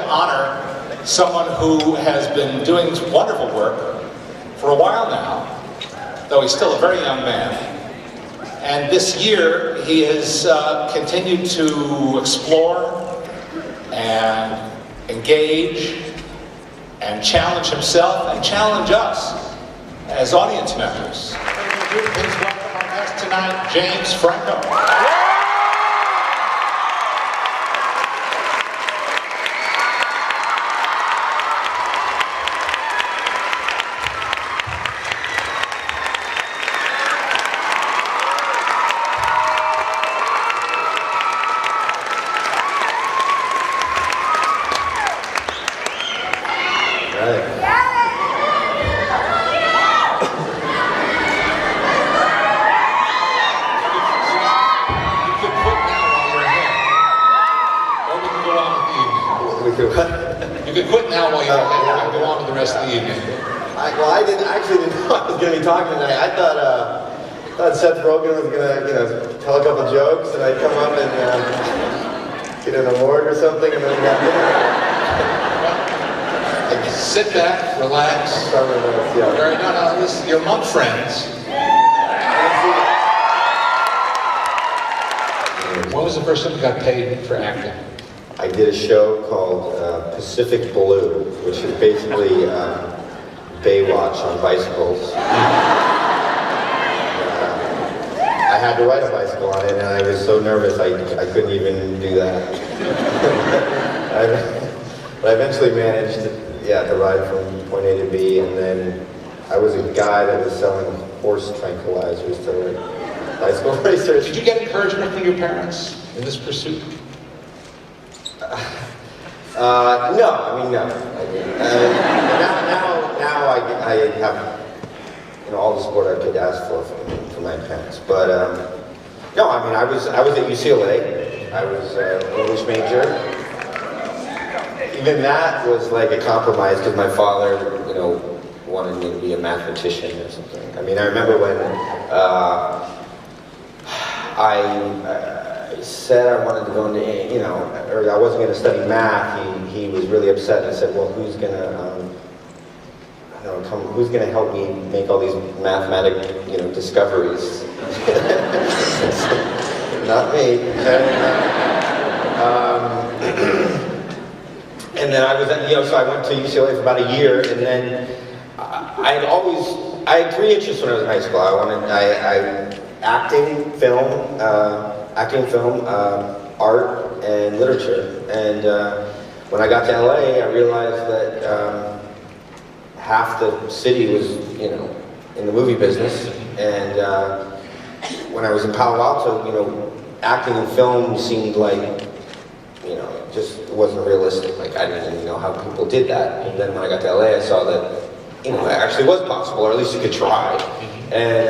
honor someone who has been doing wonderful work for a while now, though he's still a very young man. And this year, he has continued to explore and engage and challenge himself and challenge us as audience members. Please welcome our guest tonight, James Franco. You can quit now while you're ahead and go on to the rest of the evening. I didn't know I was going to be talking tonight. I thought Seth Rogen was going to, tell a couple jokes, and I'd come up and get an award or something, and then we got dinner. Sit back, relax. No, listen, you're among friends. When was the first time you got paid for acting? I did a show called Pacific Blue, which is basically Baywatch on bicycles. I had to ride a bicycle on it, and I was so nervous I couldn't even do that. But I eventually managed to ride from point A to B, and then I was a guy that was selling horse tranquilizers to bicycle racers. Did you get encouragement from your parents in this pursuit? No. Now I have, all the support I could ask for from my parents. But no, I was at UCLA. I was an English major. Even that was like a compromise because my father, wanted me to be a mathematician or something. I remember when I said I wanted to go into, or I wasn't going to study math. He was really upset and said, well, who's going to help me make all these mathematic, discoveries? Not me. And then I was, so I went to UCLA for about a year, and then I had three interests when I was in high school. Acting, film, art, and literature. And when I got to LA, I realized that half the city was, in the movie business. And when I was in Palo Alto, acting in film seemed like, just wasn't realistic. Like, I didn't even know how people did that. And then when I got to LA, I saw that, it actually was possible, or at least you could try. And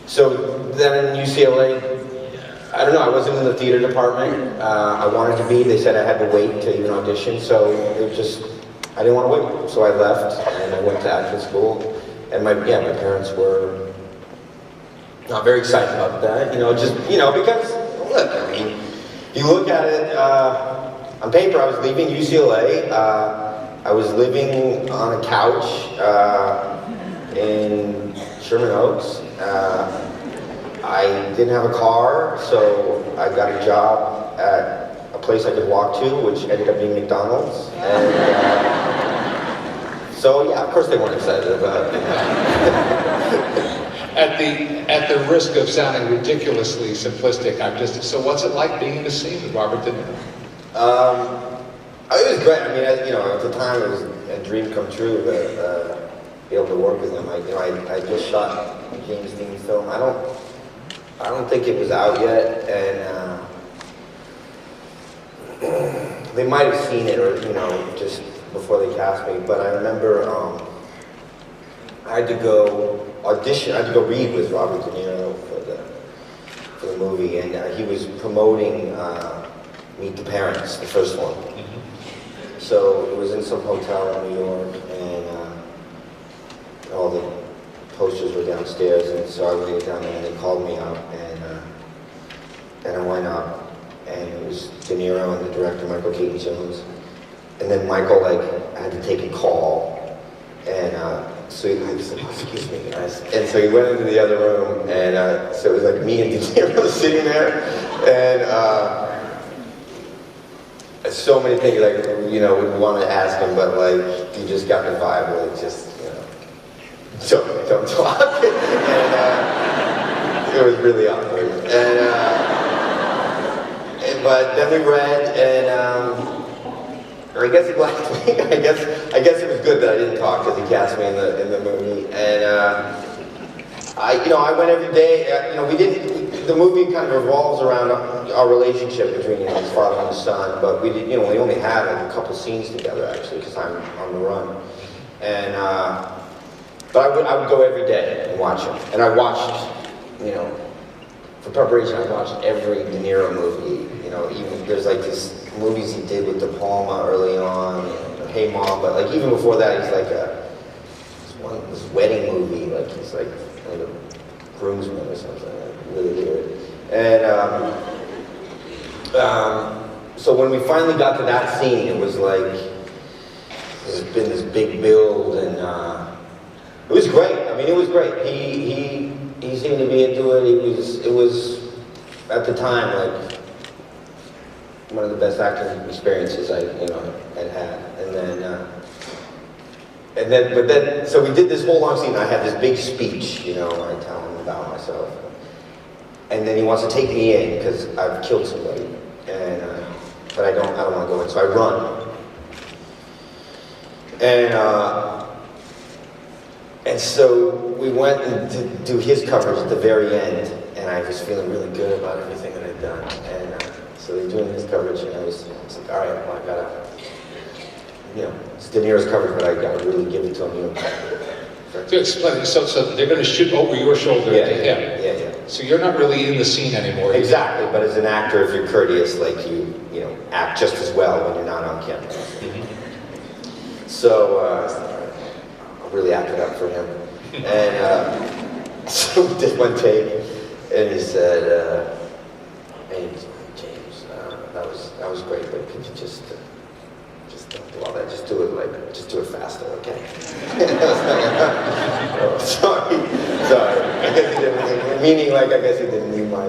so then in UCLA, I don't know, I wasn't in the theater department. I wanted to be. They said I had to wait to even audition, so it was just, I didn't want to wait. So I left, and I went to acting school. And my parents were not very excited about that, because, look, you look at it, on paper, I was leaving UCLA. I was living on a couch in Sherman Oaks. I didn't have a car, so I got a job at a place I could walk to, which ended up being McDonald's. And so, yeah, of course they weren't excited about it. At the risk of sounding ridiculously simplistic, so what's it like being in the scene with Robert De Niro? It was great. At the time it was a dream come true to be able to work with him. I just shot James Dean's film. I don't think it was out yet, and they might have seen it, or just before they cast me. But I remember I had to go audition. I had to go read with Robert De Niro for the movie, and he was promoting Meet the Parents, the first one. So it was in some hotel in New York, and all the posters were downstairs, and so I waited down there, and they called me up, and I went up, and it was De Niro and the director, Michael Keaton Jones, and then Michael, like, had to take a call, and so he said, oh, excuse me, guys. And so he went into the other room, and so it was like me and De Niro sitting there, and so many things, like, you know, we want to ask him, but like, you just got the vibe, like, just, you know, don't talk. And it was really awkward. But then we read, and I guess he liked me. I guess it was good that I didn't talk because he cast me in the movie. And I went every day. The movie kind of revolves around our relationship between his father and his son. But we only had like a couple scenes together actually because I'm on the run. And but I would go every day and watch him. And I watched, for preparation, I watched every De Niro movie. Even there's like these movies he did with De Palma early on, Hey Mom, but like even before that, he's like this wedding movie, like he's like a groomsman or something, like really weird. And so when we finally got to that scene, it was like there's been this big build, and it was great. I mean, it was great. He seemed to be into it. It was at the time like one of the best acting experiences I had. So we did this whole long scene. I had this big speech, I tell him about myself, and then he wants to take me in because I've killed somebody, but I don't want to go in, so I run, and so we went to do his coverage at the very end, and I was feeling really good about everything that I'd done, and so they're doing his coverage, and I was like, all right, well, I gotta, it's De Niro's coverage, but I gotta really give it to him. To explain, so they're going to shoot over your shoulder to him. Yeah. So you're not really in the scene anymore. Exactly, but as an actor, if you're courteous, like you act just as well when you're not on camera. Mm-hmm. So I really acted up for him, and so we did one take, and he said, "Hey, James, that was great, but could you just don't do all that. Just do it faster, okay?" Oh, sorry. I guess he didn't. Meaning, like, I guess he didn't need my.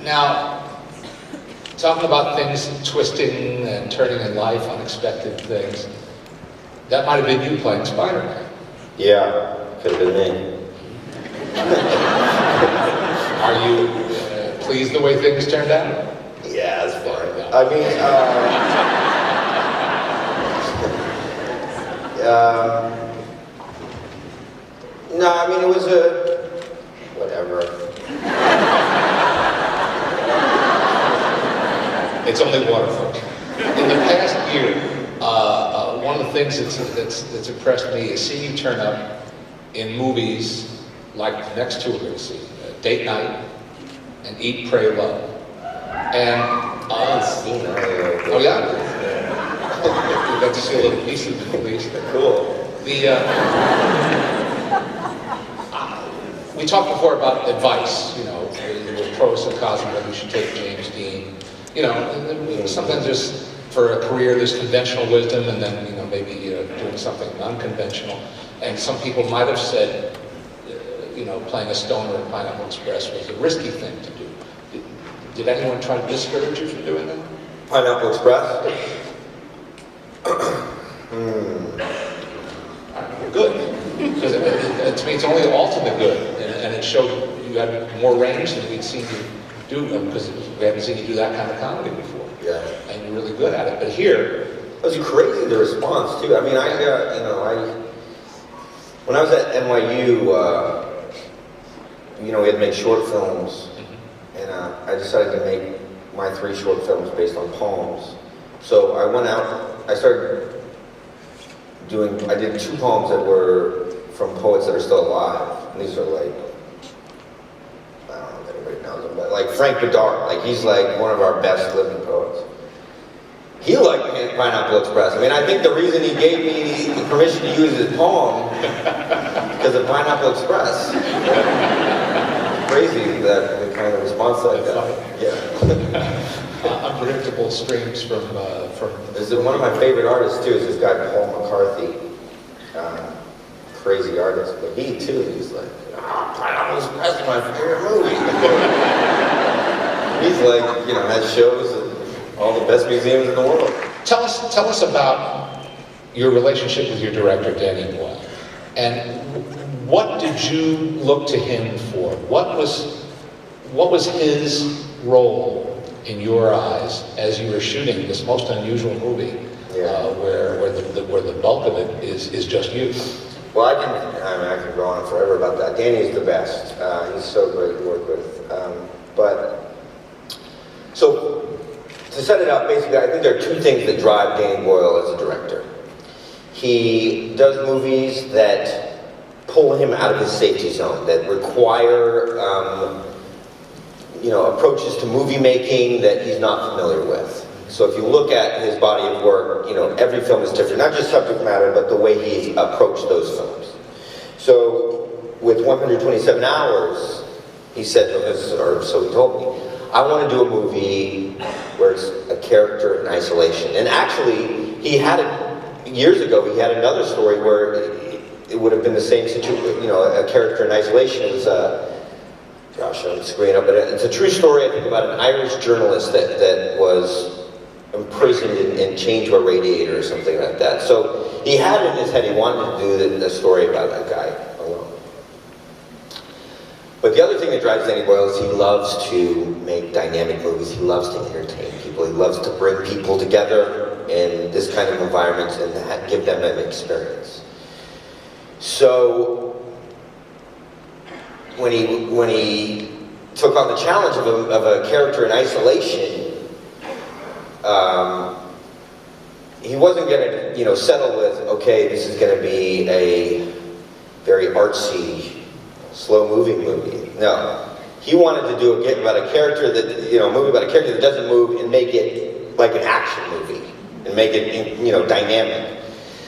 Now, talking about things twisting and turning in life, unexpected things. That might have been you playing Spider-Man. Yeah, could have been me. Are you pleased the way things turned out? Yeah, it's fine. I mean, no, I mean, it was whatever. It's only water, folks. In the past year, one of the things that's impressed me is seeing you turn up in movies like the next two we're going to see, Date Night and Eat, Pray, Love. And oh yeah? We got to see a little piece of the movies. Cool. We talked before about advice, there were pros and cons of whether you should take James Dean. Sometimes just for a career there's conventional wisdom, and then maybe doing something unconventional. And some people might have said, playing a stoner in Pineapple Express was a risky thing to do. Did anyone try to discourage you from doing that? Pineapple Express? Good. Because to me it's only the ultimate good. And it showed you had more range than we'd seen you do, because we haven't seen you do that kind of comedy before. Yeah. And you're really good at it. But here... It was crazy, the response, too. I mean, when I was at NYU, we had to make short films, and I decided to make my 3 short films based on poems. So I went out, I did 2 poems that were from poets that are still alive. And these are like, I don't know if anybody knows him, but like Franco, like he's like one of our best living poets. He liked Pineapple Express. I mean, I think the reason he gave me the permission to use his poem because of Pineapple Express. Crazy that the kind of response that I got. Yeah. I'm unpredictable streams from. This is one of my favorite artists too. Is this guy Paul McCarthy, crazy artist. But he too, he's like, that's my favorite movie. He's like, you know, has shows at all the best museums in the world. Tell us about your relationship with your director, Danny Boyle, and what did you look to him for? What was his role in your eyes as you were shooting this most unusual movie, where the bulk of it is just you? Well, I can go on forever about that. Danny's the best. He's so great to work with. So to set it up, basically, I think there are two things that drive Danny Boyle as a director. He does movies that pull him out of his safety zone, that require approaches to movie making that he's not familiar with. So if you look at his body of work, every film is different, not just subject matter, but the way he approached those films. So with 127 Hours, he said, or so he told me, I want to do a movie where it's a character in isolation. And actually, years ago, he had another story where it would have been the same situation, a character in isolation. It was I'm screwing up, but it's a true story, I think, about an Irish journalist that was imprisoned and chained to a radiator or something like that. So he had it in his head, he wanted to do the story about that guy alone. But the other thing that drives Danny Boyle is he loves to make dynamic movies. He loves to entertain people. He loves to bring people together in this kind of environment and give them an experience. So when he took on the challenge of a character in isolation, he wasn't going to settle with, okay, this is going to be a very artsy, slow-moving movie. No, he wanted to do a movie about a character that doesn't move and make it like an action movie and make it dynamic.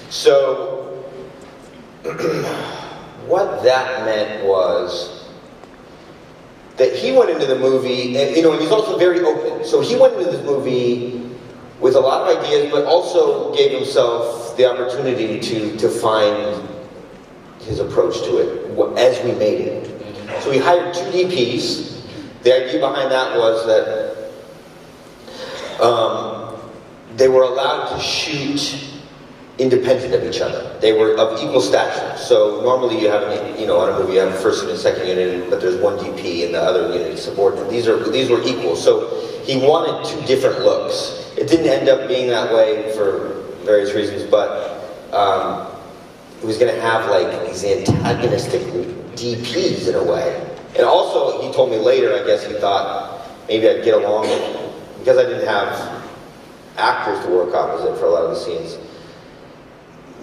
So what that meant was that he went into the movie, and he's also very open. So he went into this movie with a lot of ideas, but also gave himself the opportunity to find his approach to it as we made it. So he hired 2 DPs. The idea behind that was that they were allowed to shoot independent of each other. They were of equal stature. So normally you have, on a movie you have a first and a second unit, but there's one DP and the other unit is subordinate. These were equal. So he wanted 2 different looks. It didn't end up being that way for various reasons, but he was going to have like these antagonistic DPs in a way. And also, he told me later, I guess he thought maybe I'd get along with, because I didn't have actors to work opposite for a lot of the scenes,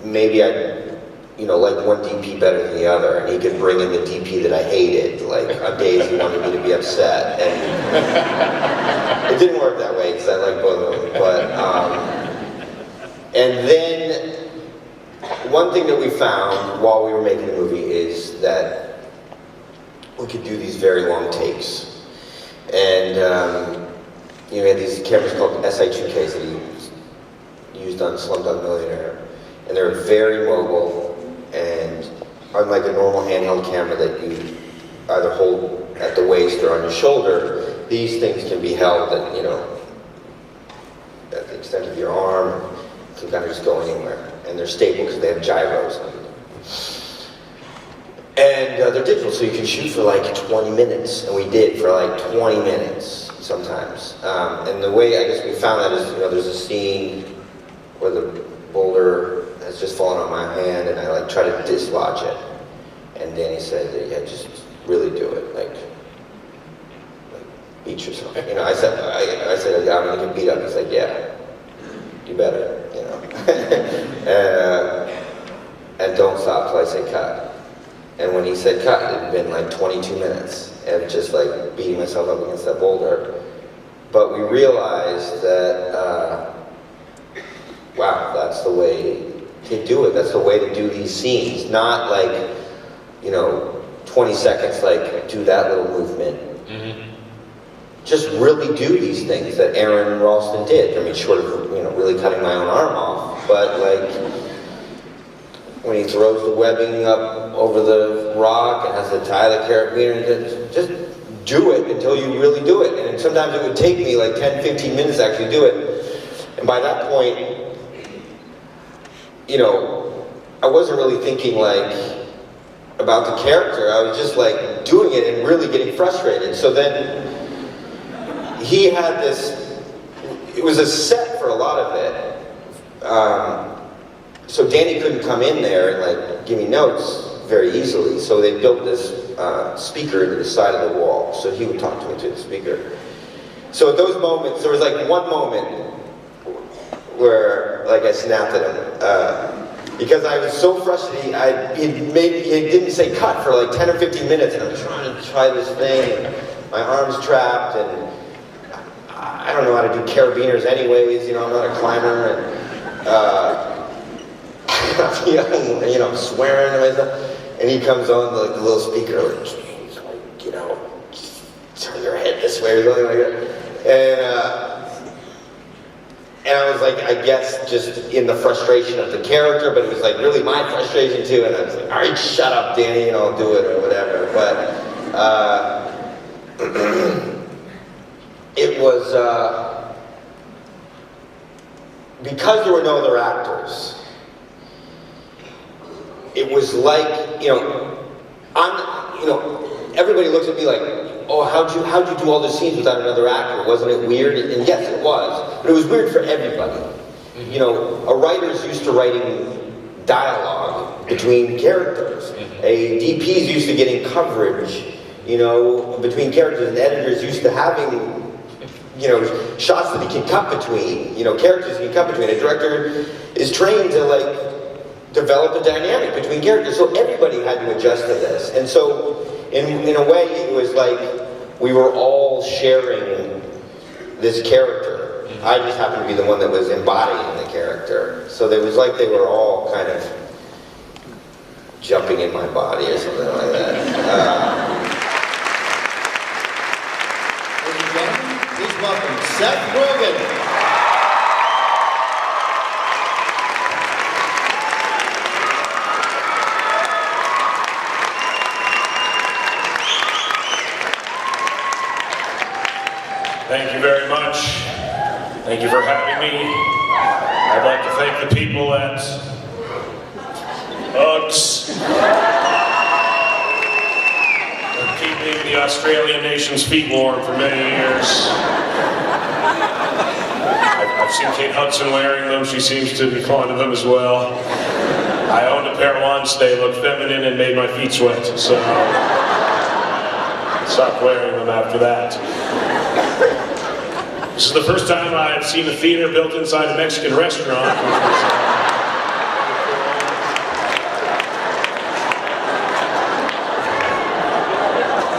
maybe I'd, like one DP better than the other, and he could bring in the DP that I hated, like on days he wanted me to be upset. And it didn't work that way, because I like both of them. But, and then, one thing that we found while we were making the movie is that we could do these very long takes. And, we had these cameras called SI2Ks that he used on Slumdog Millionaire. And they're very mobile, and unlike a normal handheld camera that you either hold at the waist or on your shoulder, these things can be held at, at the extent of your arm, can kind of just go anywhere. And they're stable because they have gyros on them. And they're digital, so you can shoot for like 20 minutes, and we did for like 20 minutes sometimes. And the way I guess we found that is, there's a scene where the boulder has just fallen on my hand, and I try to dislodge it. And Danny said, yeah, just really do it, like beat yourself. I said, yeah, I'm gonna get beat up. He's like, yeah, you better, and don't stop till I say cut. And when he said cut, it had been like 22 minutes of just like beating myself up against that boulder. But we realized that, wow, that's the way to do it. That's the way to do these scenes. Not like, 20 seconds, like do that little movement. Mm-hmm. just really do these things that Aaron Ralston did. I mean, short of, you know, really cutting my own arm off, but like, when he throws the webbing up over the rock and has to tie the carabiner, just do it until you really do it. And sometimes it would take me like 10, 15 minutes to actually do it. And by that point, you know, I wasn't really thinking like about the character. I was just like doing it and really getting frustrated. So then he had this, it was a set for a lot of it. So Danny couldn't come in there and like give me notes very easily. So they built this speaker into the side of the wall. So he would talk to me through the speaker. So at those moments, there was like one moment where like I snapped at him. Because I was so frustrated, he didn't say cut for like 10 or 15 minutes, and I'm trying to try this thing, and my arm's trapped, and I don't know how to do carabiners anyways, you know, I'm not a climber, and you know, I'm swearing to myself, and he comes on the little speaker, like, you know, turn your head this way or something like that, and I was like, I guess, just in the frustration of the character, but it was like really my frustration too, and I was like, all right, shut up, Danny, and I'll do it, or whatever, but it was, because there were no other actors, it was like, you know, everybody looks at me like, oh, how'd you do all the scenes without another actor? Wasn't it weird? And yes, it was. But it was weird for everybody. You know, a writer's used to writing dialogue between characters. A DP's used to getting coverage, you know, between characters, and editors used to having, you know, shots that he can cut between, you know, characters he can cut between. A director is trained to, like, develop a dynamic between characters. So everybody had to adjust to this. And so, in a way, it was like we were all sharing this character. I just happened to be the one that was embodying the character. So it was like they were all kind of jumping in my body or something like that. Ladies and gentlemen, please welcome Seth Rogen. Thank you very much. Thank you for having me. I'd like to thank the people at Uggs for keeping the Australian nation's feet warm for many years. I've seen Kate Hudson wearing them. She seems to be fond of them as well. I owned a pair once. They looked feminine and made my feet sweat, so I stopped wearing them after that. This is the first time I've seen a theater built inside a Mexican restaurant.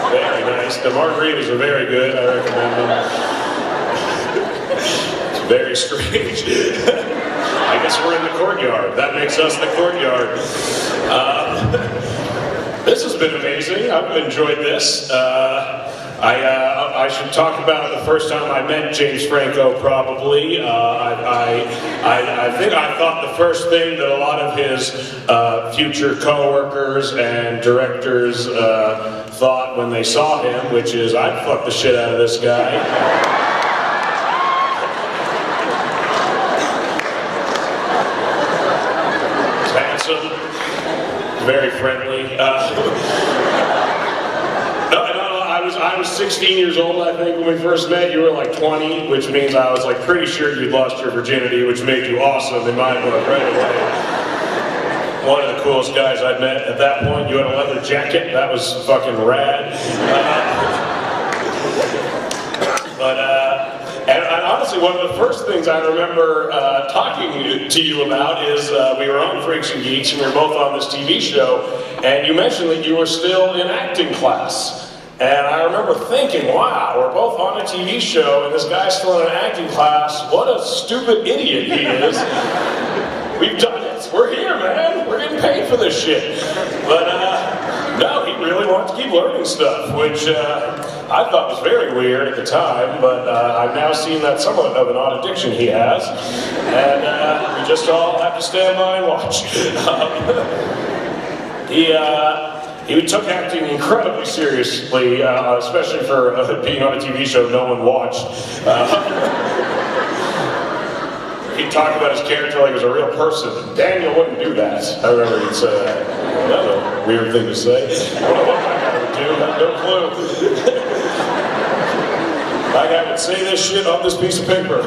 Very nice. The margaritas are very good. I recommend them. It's very strange. I guess we're in the courtyard. That makes us the courtyard. This has been amazing. I've enjoyed this. I should talk about the first time I met James Franco, probably. I think I thought the first thing that a lot of his future co-workers and directors thought when they saw him, which is, I'd fuck the shit out of this guy. He's handsome, very friendly. I was 16 years old, I think, when we first met. You were like 20, which means I was like pretty sure you'd lost your virginity, which made you awesome in my book right away. One of the coolest guys I'd met at that point. You had a leather jacket. That was fucking rad. And honestly, one of the first things I remember talking to you about is we were on Freaks and Geeks, and we were both on this TV show, and you mentioned that you were still in acting class. And I remember thinking, wow, we're both on a TV show, and this guy's still in an acting class. What a stupid idiot he is. We've done it. We're here, man. We're getting paid for this shit. But no, he really wanted to keep learning stuff, which I thought was very weird at the time, but I've now seen that somewhat of an odd addiction he has, and we just all have to stand by and watch. He took acting incredibly seriously, especially for being on a TV show no one watched. He'd talk about his character like he was a real person. Daniel wouldn't do that. I remember he'd say, that's a weird thing to say. I don't know what my guy would do, I have no clue. My guy would say this shit on this piece of paper.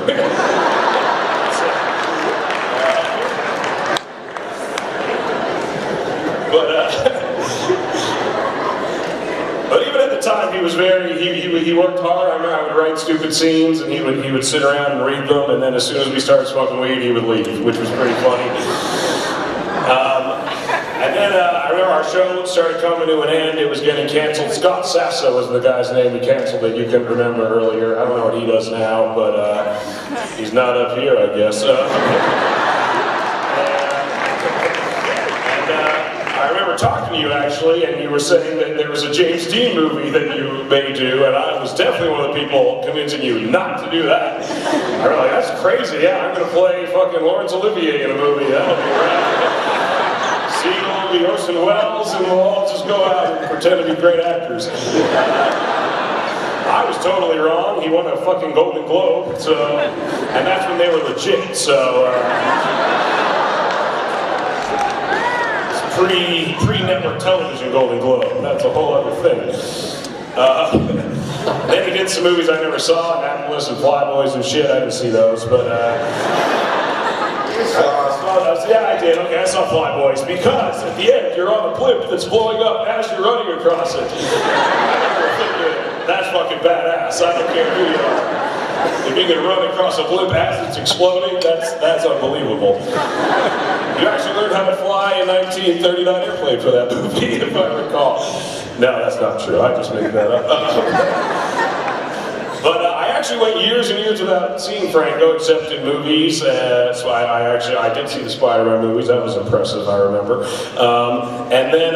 But even at the time, he was very, he worked hard. I remember I would write stupid scenes, and he would sit around and read them, and then as soon as we started smoking weed, he would leave, which was pretty funny. And then I remember our show started coming to an end. It was getting canceled. Scott Sasso was the guy's name who canceled it. You can remember earlier. I don't know what he does now, but he's not up here, I guess. I remember talking to you actually, and you were saying that there was a James Dean movie that you may do, and I was definitely one of the people convincing you not to do that. I was like, that's crazy, yeah, I'm going to play fucking Laurence Olivier in a movie, that'll be rad. Siegel will be Orson Welles, and we'll all just go out and pretend to be great actors. I was totally wrong, he won a fucking Golden Globe, so, and that's when they were legit, so... Pre-network television Golden Globe. That's a whole other thing. Then he did some movies I never saw, Annapolis and Flyboys and shit. I didn't see those, but yeah, I did. Okay, I saw Flyboys because at the end you're on a blimp that's blowing up as you're running across it. That's fucking badass. I don't care who you are. If you can run across a blimp as it's exploding, that's unbelievable. You actually learned how to fly a 1939 airplane for that movie, if I recall. No, that's not true. I just made that up. But I actually went years and years without seeing Franco, except in movies. So I did see the Spider-Man movies. That was impressive, I remember. And then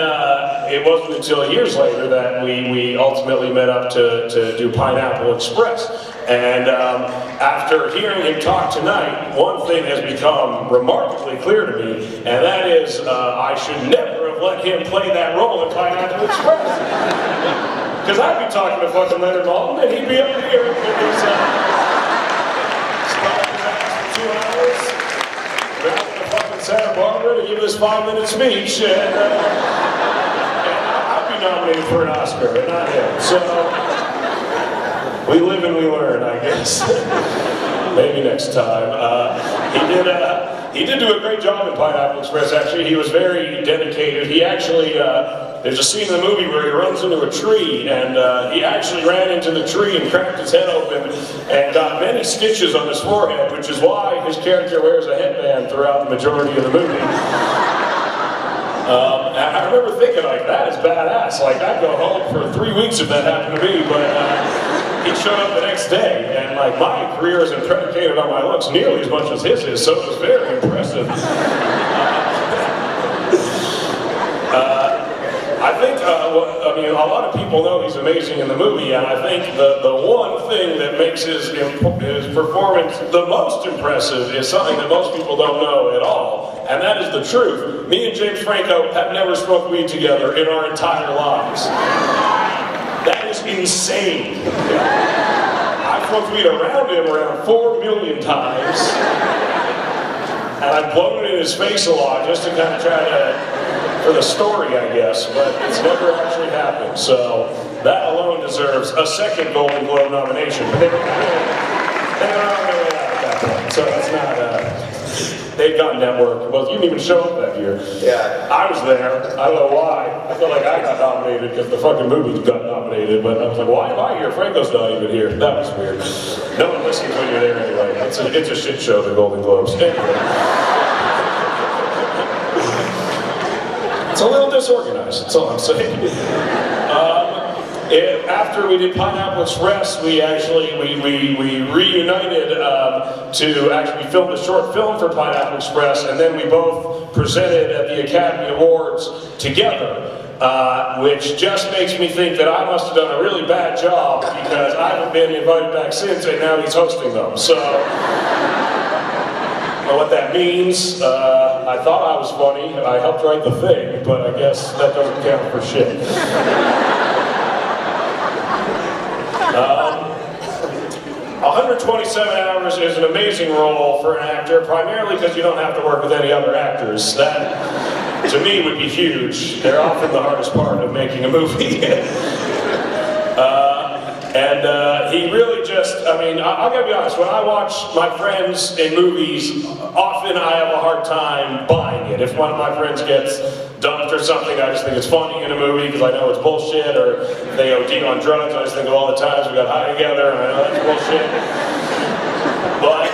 it wasn't until years later that we ultimately met up to do Pineapple Express. And after hearing him talk tonight, one thing has become remarkably clear to me, and that is I should never have let him play that role in Pineapple Express. Because I'd be talking to fucking Leonard Maltin, and he'd be up here with his stalking his ass for 2 hours, driving to fucking Santa Barbara to give this 5-minute speech, and I'd be nominated for an Oscar, and not him. So. We live and we learn, I guess. Maybe next time. He did do a great job in Pineapple Express, actually. He was very dedicated. He actually, there's a scene in the movie where he runs into a tree, and he actually ran into the tree and cracked his head open and got many stitches on his forehead, which is why his character wears a headband throughout the majority of the movie. I remember thinking, like, that is badass. Like, I'd go home for 3 weeks if that happened to me, but he showed up the next day, and like my career isn't predicated on my looks nearly as much as his is, so it was very impressive. I think, I mean, a lot of people know he's amazing in the movie, and I think the one thing that makes his performance the most impressive is something that most people don't know at all, and that is the truth. Me and James Franco have never smoked weed together in our entire lives. That is insane. I've smoked weed around him around 4 million times, and I've blown it in his face a lot just to kind of try to, for the story, I guess, but it's never actually happened. So that alone deserves a second Golden Globe nomination. But they were on their way out at that point, so it's not. They've got network. Well, you didn't even show up that year. Yeah. I was there. I don't know why. I felt like I got nominated because the fucking movie got nominated, but I was like, why am I here? Franco's not even here. That was weird. No one listens when you're there anyway. It's a shit show, the Golden Globes. Anyway. It's a little disorganized, that's all I'm saying. After we did Pineapple Express, we actually reunited to actually film a short film for Pineapple Express, and then we both presented at the Academy Awards together. which just makes me think that I must have done a really bad job because I haven't been invited back since, and now he's hosting them. So, I don't know what that means. I thought I was funny, and I helped write the thing, but I guess that doesn't count for shit. 127 hours is an amazing role for an actor, primarily because you don't have to work with any other actors. That, to me, would be huge. They're often the hardest part of making a movie. He really just, I mean, I'm gonna be honest, when I watch my friends in movies, often I have a hard time buying it. If one of my friends gets dumped or something, I just think it's funny in a movie because I know it's bullshit, or if they OD on drugs, I just think of all the times we got high together, and I know that's bullshit. But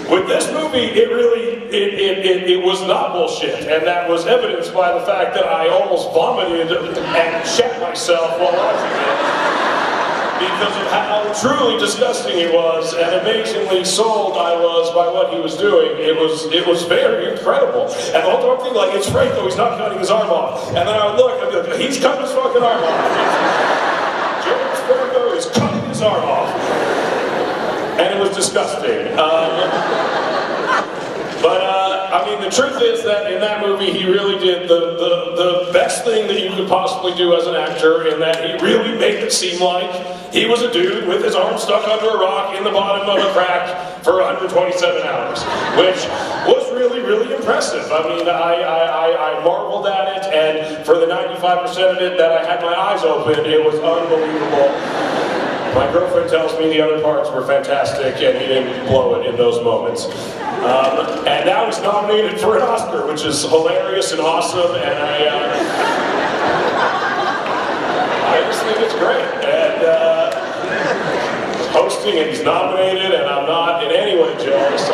with this movie, it was not bullshit, and that was evidenced by the fact that I almost vomited and shat myself while watching it. Because of how truly disgusting it was, and amazingly sold I was by what he was doing. It was very incredible. And the whole time I'm thinking, like, it's Franco, he's not cutting his arm off. And then I would look, and I'd be like, he's cutting his fucking arm off. James Franco is cutting his arm off. And it was disgusting. I mean, the truth is that in that movie, he really did the best thing that you could possibly do as an actor, in that he really made it seem like he was a dude with his arm stuck under a rock in the bottom of a crack for 127 hours, which was really, really impressive. I mean, I marveled at it, and for the 95% of it that I had my eyes open, it was unbelievable. My girlfriend tells me the other parts were fantastic, and he didn't blow it in those moments. And now he's nominated for an Oscar, which is hilarious and awesome, and I just think it's great. And he's hosting, and he's nominated, and I'm not in any way jealous.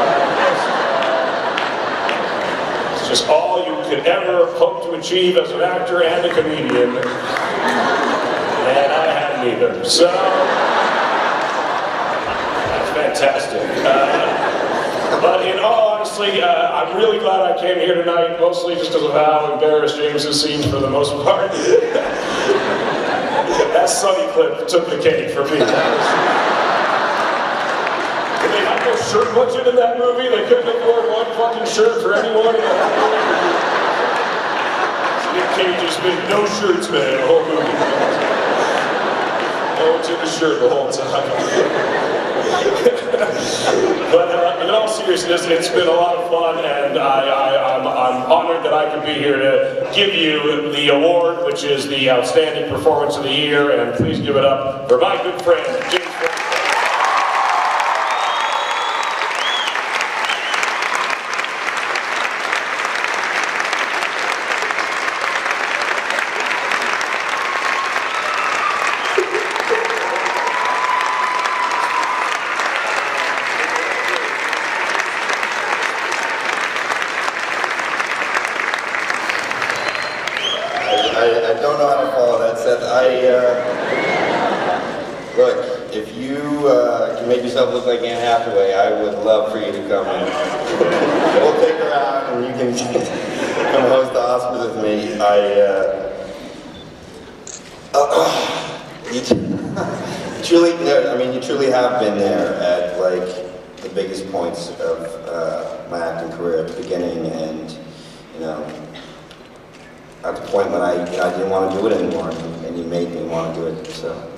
It's just all you could ever hope to achieve as an actor and a comedian, and I haven't either. So, that's fantastic. But in all honesty, I'm really glad I came here tonight, mostly just because of how embarrassed James has seemed for the most part. That Sunny clip took the cake for me. They had no shirt budget in that movie. They couldn't afford one fucking shirt for anyone in that movie. Nick Cage just made no shirts, man, the whole movie. No one's in the shirt the whole time. But in all seriousness, it's been a lot of fun, and I'm honored that I could be here to give you the award, which is the Outstanding Performance of the Year, and please give it up for my good friend, James Franco. I don't know how to follow that, Seth. Look, if you can make yourself look like Anne Hathaway, I would love for you to come in. We'll take her out, and you can come host the Oscars with me. You truly have been there at, like, the biggest points of my acting career at the beginning, and, at the point when I didn't want to do it anymore, and you made me want to do it, so.